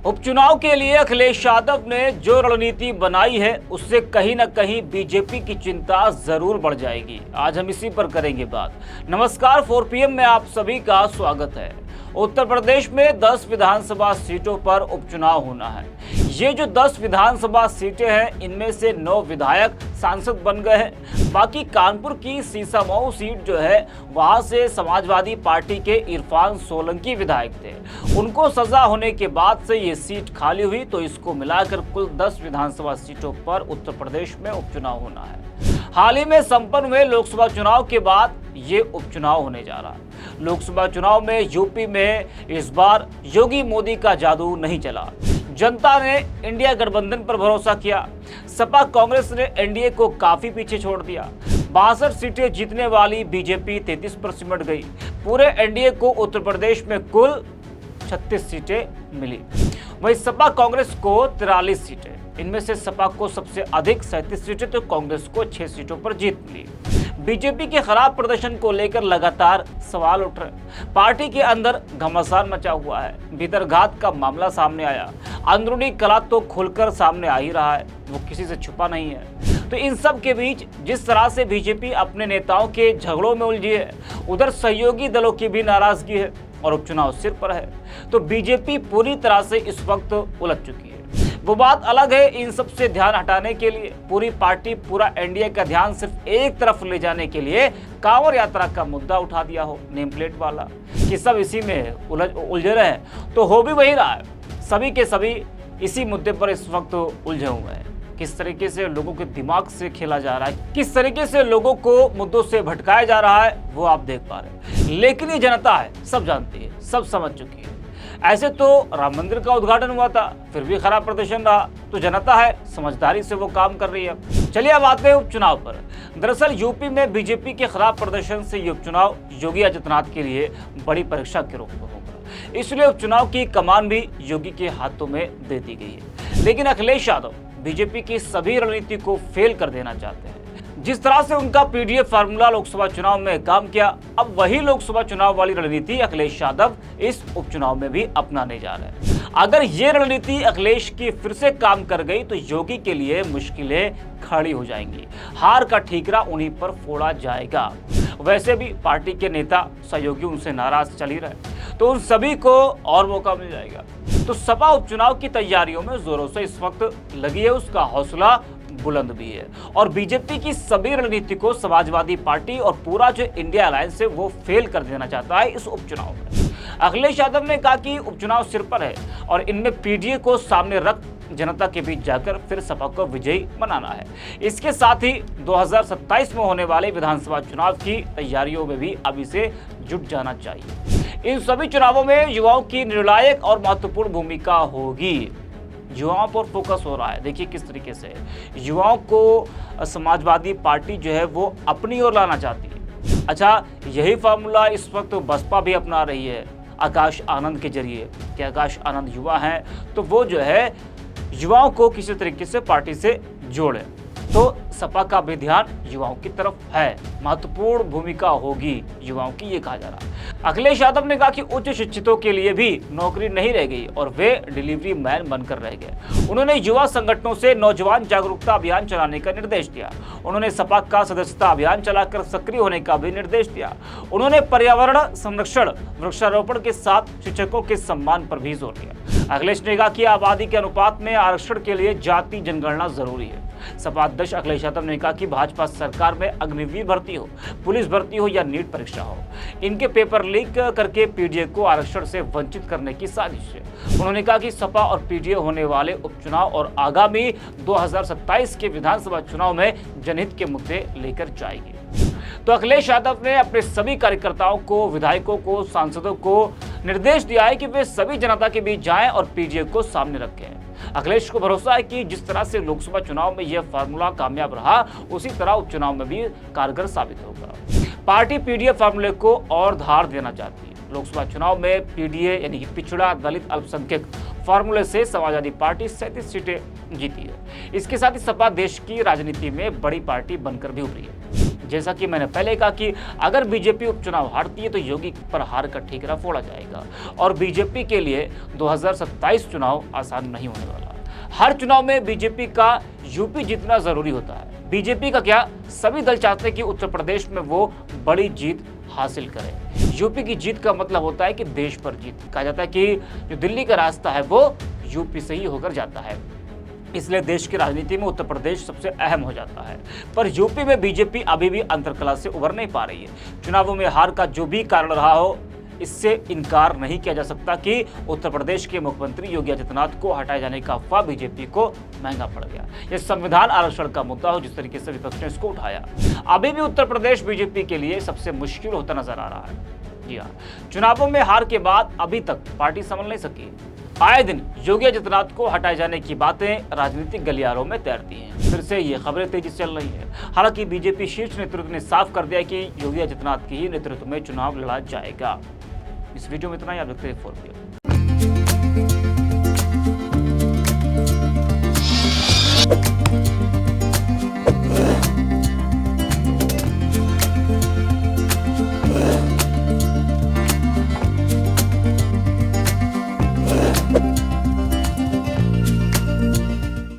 उपचुनाव के लिए अखिलेश यादव ने जो रणनीति बनाई है उससे कहीं ना कहीं बीजेपी की चिंता जरूर बढ़ जाएगी। आज हम इसी पर करेंगे बात। नमस्कार, 4 PM में आप सभी का स्वागत है। उत्तर प्रदेश में 10 विधानसभा सीटों पर उपचुनाव होना है। ये जो 10 विधानसभा सीटें हैं, इनमें से 9 विधायक सांसद बन गए हैं। बाकी कानपुर की सीसामऊ सीट जो है, वहां से समाजवादी पार्टी के इरफान सोलंकी विधायक थे। उनको सजा होने के बाद से ये सीट खाली हुई, तो इसको मिलाकर कुल 10 विधानसभा सीटों पर उत्तर प्रदेश में उपचुनाव होना है। हाल ही में संपन्न हुए लोकसभा चुनाव के बाद ये उपचुनाव होने जा रहा है। लोकसभा चुनाव में यूपी में इस बार योगी मोदी का जादू नहीं चला। जनता ने इंडिया गठबंधन पर भरोसा किया। सपा कांग्रेस ने एनडीए को काफी पीछे छोड़ दिया। 62 सीटें जीतने वाली बीजेपी 33 पर सिमट गई। पूरे एनडीए को उत्तर प्रदेश में कुल 36 सीटें मिली। वहीं सपा कांग्रेस को 43 सीटें। इनमें से सपा को सबसे अधिक 37 सीटें, तो कांग्रेस को 6 सीटों पर जीत मिली। बीजेपी के खराब प्रदर्शन को लेकर लगातार सवाल उठ रहे। पार्टी के अंदर घमासान मचा हुआ है। भीतरघात का मामला सामने आया। अंदरूनी कलह तो खुलकर सामने आ ही रहा है, वो किसी से छुपा नहीं है। तो इन सब के बीच जिस तरह से बीजेपी अपने नेताओं के झगड़ों में उलझी है, उधर सहयोगी दलों की भी नाराजगी है और उपचुनाव सिर पर है। तो बीजेपी पूरी तरह से इस वक्त उलझ चुकी है। वो बात अलग है, इन सब से ध्यान हटाने के लिए पूरी पार्टी, पूरा एनडीए का ध्यान सिर्फ एक तरफ ले जाने के लिए कांवड़ यात्रा का मुद्दा उठा दिया हो, नेम प्लेट वाला, कि सब इसी में उलझे रहे। तो हो भी वही रहा है। सभी के सभी इसी मुद्दे पर इस वक्त उलझे हुए हैं। किस तरीके से लोगों के दिमाग से खेला जा रहा है, किस तरीके से लोगों को मुद्दों से भटकाया जा रहा है, वो आप देख पा रहे हैं। लेकिन ये जनता है, सब जानती है, सब समझ चुकी है। ऐसे तो राम मंदिर का उद्घाटन हुआ था, फिर भी खराब प्रदर्शन रहा। तो जनता है, समझदारी से वो काम कर रही है। चलिए अब आते हैं उपचुनाव पर। दरअसल यूपी में बीजेपी के खराब प्रदर्शन से ये उपचुनाव योगी आदित्यनाथ के लिए बड़ी परीक्षा के रूप में होगा। इसलिए उपचुनाव की कमान भी योगी के हाथों में दे दी गई है। लेकिन अखिलेश यादव बीजेपी की सभी रणनीति को फेल कर देना चाहते हैं। जिस तरह से उनका पीडीएफ फार्मूला लोकसभा चुनाव में काम किया, अब वही लोकसभा चुनाव वाली रणनीति अखिलेश यादव इस उपचुनाव में भी अपनाने जा रहे हैं। अगर ये रणनीति अखिलेश की फिर से काम कर गई, तो योगी के लिए मुश्किलें खड़ी हो जाएंगी। हार का ठीकरा उन्हीं पर फोड़ा जाएगा। वैसे भी पार्टी के नेता सहयोगी उनसे नाराज चल ही रहे, तो उन सभी को और मौका मिल जाएगा। तो सपा उपचुनाव की तैयारियों में जोरों से इस वक्त लगी है, उसका हौसला बुलंद भी है। और बीजेपी की सभी रणनीति को समाजवादी पार्टी और पूरा जो इंडिया अलायंस है, वो फेल कर देना चाहता है इस उपचुनाव में। अखिलेश यादव ने कहा कि उपचुनाव सिर पर है और इनमें पीडीए को सामने रख जनता के बीच जाकर फिर सपा को विजयी बनाना है। इसके साथ ही 2027 में होने वाले विधानसभा चुनाव की तैयारियों में भी अभी से जुट जाना चाहिए। इन सभी चुनावों में युवाओं की निर्णायक और महत्वपूर्ण भूमिका होगी। युवाओं पर फोकस हो रहा है। देखिए किस तरीके से युवाओं को समाजवादी पार्टी जो है वो अपनी ओर लाना चाहती है। अच्छा, यही फार्मूला इस वक्त बसपा भी अपना रही है आकाश आनंद के जरिए। कि आकाश आनंद युवा हैं, तो वो जो है युवाओं को किसी तरीके से पार्टी से जोड़े। तो सपा का भी ध्यान युवाओं की तरफ है। महत्वपूर्ण भूमिका होगी युवाओं की, ये कहा जा रहा है। अखिलेश यादव ने कहा कि उच्च शिक्षितों के लिए भी नौकरी नहीं रह गई और वे डिलीवरी मैन बनकर रह गए। उन्होंने युवा संगठनों से नौजवान जागरूकता अभियान चलाने का निर्देश दिया। उन्होंने सपा का सदस्यता अभियान चलाकर सक्रिय होने का भी निर्देश दिया। उन्होंने पर्यावरण संरक्षण, वृक्षारोपण के साथ शिक्षकों के सम्मान पर भी जोर दिया। अखिलेश ने कहा कि आबादी के अनुपात में आरक्षण के लिए जाति जनगणना जरूरी है। सपा अध्यक्ष अखिलेश यादव ने कहा कि भाजपा सरकार में अग्निवीर भर्ती हो, पुलिस भर्ती हो या नीट परीक्षा हो, इनके पेपर लीक करके पीडीए को आरक्षण से वंचित करने की साजिश है। उन्होंने कहा कि सपा और पीडीए होने वाले उपचुनाव और आगामी 2027 के विधानसभा चुनाव में जनहित के मुद्दे लेकर जाएगी। तो अखिलेश यादव ने अपने सभी कार्यकर्ताओं को, विधायकों को, सांसदों को निर्देश दिया है कि वे सभी जनता के बीच जाएं और पीडीए को सामने रखें। अखिलेश को भरोसा है कि जिस तरह से लोकसभा चुनाव में यह फार्मूला कामयाब रहा, उसी तरह उपचुनाव में भी कारगर साबित होगा। पार्टी पीडीए फार्मूले को और धार देना चाहती है। लोकसभा चुनाव में पीडीए यानी कि पिछड़ा दलित अल्पसंख्यक फार्मूले से समाजवादी पार्टी 37 सीटें जीती है। इसके साथ ही सपा देश की राजनीति में बड़ी पार्टी बनकर भी उभरी है। जैसा कि मैंने पहले कहा कि अगर बीजेपी उपचुनाव हारती है तो योगी पर हार का ठीकरा फोड़ा जाएगा और बीजेपी के लिए 2027 चुनाव आसान नहीं होने वाला। हर चुनाव में बीजेपी का यूपी जीतना जरूरी होता है। बीजेपी का क्या, सभी दल चाहते हैं कि उत्तर प्रदेश में वो बड़ी जीत हासिल करें। यूपी की जीत का मतलब होता है कि देश पर जीत। कहा जाता है कि जो दिल्ली का रास्ता है वो यूपी से ही होकर जाता है, इसलिए देश की राजनीति में उत्तर प्रदेश सबसे अहम हो जाता है। पर यूपी में बीजेपी अभी भी अंतरकलह से उबर नहीं पा रही है। चुनावों में हार का जो भी कारण रहा हो, इससे इनकार नहीं किया जा सकता कि उत्तर प्रदेश के मुख्यमंत्री योगी आदित्यनाथ को हटाए जाने का अफवाह बीजेपी को महंगा पड़ गया। यह संविधान आरक्षण का मुद्दा हो, जिस तरीके से विपक्ष ने इसको उठाया, अभी भी उत्तर प्रदेश बीजेपी के लिए सबसे मुश्किल होता नजर आ रहा है। जी हाँ, चुनावों में हार के बाद अभी तक पार्टी संभल नहीं सकी। आए दिन योगी आदित्यनाथ को हटाए जाने की बातें राजनीतिक गलियारों में तैरती हैं। फिर से ये खबरें तेजी से चल रही है। हालांकि बीजेपी शीर्ष नेतृत्व ने साफ कर दिया कि योगी आदित्यनाथ के ही नेतृत्व में चुनाव लड़ा जाएगा। इस वीडियो में इतना ही। आप देखते हैं 4PM।